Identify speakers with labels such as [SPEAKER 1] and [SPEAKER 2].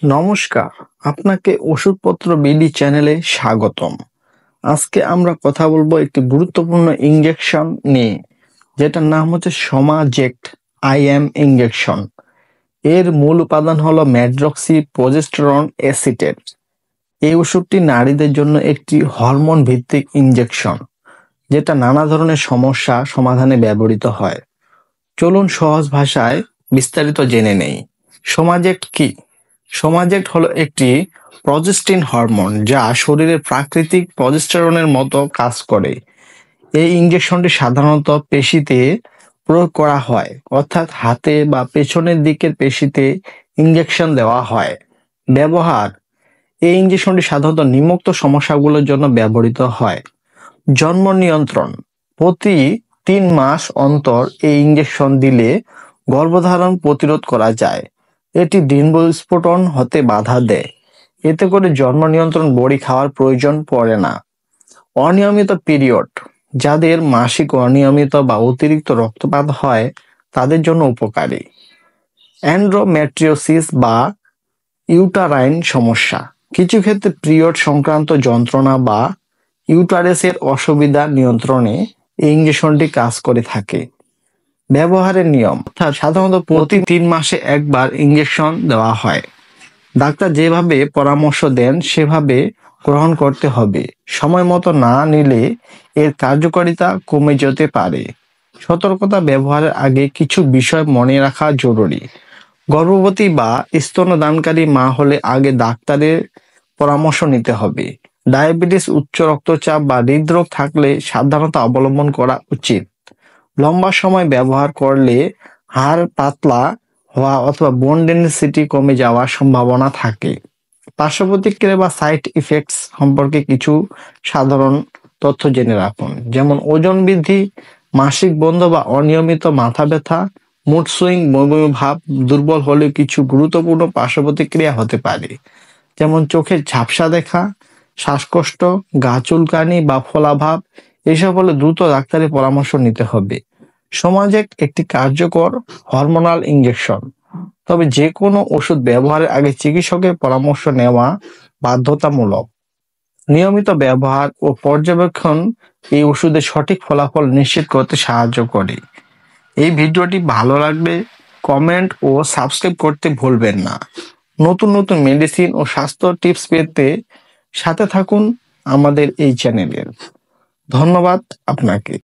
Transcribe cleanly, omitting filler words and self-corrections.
[SPEAKER 1] নমস্কার, আপনাকে ওষুধপত্র বিডি চ্যানেলে স্বাগতম। আজকে আমরা কথা বলবো একটি গুরুত্বপূর্ণ ইনজেকশন নিয়ে, যেটার নাম হচ্ছে সমাজেক্ট IM ইনজেকশন। এর মূল উপাদান হলো ম্যাড্রক্সি প্রজেস্টেরন অ্যাসিটেট। এই ওষুধটি নারীদের জন্য একটি হরমোন ভিত্তিক ইনজেকশন, যেটা নানা ধরনের সমস্যা সমাধানে ব্যবহৃত হয়। চলুন সহজ ভাষায় বিস্তারিত জেনে নেই। সমাজেক্ট কি? সমাজেক্ট হলো একটি প্রজেস্টিন হরমোন, যা শরীরের প্রাকৃতিক প্রজেস্টেরনের মতো কাজ করে। এই ইনজেকশনটি সাধারণত পেশিতে প্রয়োগ করা হয়, অর্থাৎ হাতে বা পেছনের দিকের পেশিতে ইনজেকশন দেওয়া হয়। ব্যবহার: এই ইনজেকশনটি সাধারণত নিম্নোক্ত সমস্যাগুলোর জন্য ব্যবহৃত হয়। জন্ম নিয়ন্ত্রণ: প্রতি 3 মাস অন্তর এই ইনজেকশন দিলে গর্ভধারণ প্রতিরোধ করা যায়। এটি ডিম্বস্ফোটন হতে বাধা দেয়। এতে করে জন্ম নিয়ন্ত্রণ বড়ি খাওয়ার প্রয়োজন পড়ে না। অনিয়মিত পিরিয়ড: যাদের মাসিক অনিয়মিত বা অতিরিক্ত রক্তপাত হয় তাদের জন্য উপকারী। এন্ডোমেট্রিওসিস বা ইউটারাইন সমস্যা: কিছু ক্ষেত্রে পিরিয়ড সংক্রান্ত যন্ত্রণা বা ইউটারাসের অসুবিধা নিয়ন্ত্রণে এই ইনজেকশনটি কাজ করে থাকে। ব্যবহারের নিয়ম: সাধারণত প্রতি 3 মাসে একবার ইনজেকশন দেওয়া হয়। ডাক্তার যেভাবে পরামর্শ দেন সেভাবে গ্রহণ করতে হবে। সময় মতো না নিলে এর কার্যকারিতা কমে যেতে পারে। সতর্কতা: ব্যবহারের আগে কিছু বিষয় মনে রাখা জরুরি। গর্ভবতী বা স্তন্যদানকারী মা হলে আগে ডাক্তারের পরামর্শ নিতে হবে। ডায়াবেটিস, উচ্চ রক্তচাপ বা হৃদরোগ থাকলে সাবধানতা অবলম্বন করা উচিত। লম্বা সময় ব্যবহার করলে হাড় পাতলা হওয়া অথবা বোন ডেনসিটি কমে যাওয়ার সম্ভাবনা থাকে। পার্শ্ব প্রতিক্রিয়া বা সাইড ইফেক্টস সম্পর্কে কিছু সাধারণ তথ্য জেনে রাখুন, যেমন ওজন বৃদ্ধি, মাসিক বন্ধ বা অনিয়মিত মাথা ব্যথা, মুড সুইং, বমি ভাব, দুর্বল হলেও কিছু গুরুত্বপূর্ণ পার্শ্ব প্রতিক্রিয়া হতে পারে, যেমন চোখের ঝাপসা দেখা, শ্বাসকষ্ট, গা চুলকানি বা ফোলাভাব। এসব হলে দ্রুত ডাক্তারের পরামর্শ নিতে হবে। সমাজেক্ট একটি কার্যকর হরমোনাল ইনজেকশন, তবে যে কোনো ওষুধ ব্যবহারের আগে চিকিৎসকের পরামর্শ নেওয়া বাধ্যতামূলক। নিয়মিত ব্যবহার ও পর্যবেক্ষণ এই ওষুধের সঠিক ফলাফল নিশ্চিত করতে সাহায্য করে। এই ভিডিওটি ভালো লাগলে কমেন্ট ও সাবস্ক্রাইব করতে ভুলবেন না। নতুন নতুন মেডিসিন ও স্বাস্থ্য টিপস পেতে সাথে থাকুন আমাদের এই চ্যানেলের। ধন্যবাদ আপনাকে।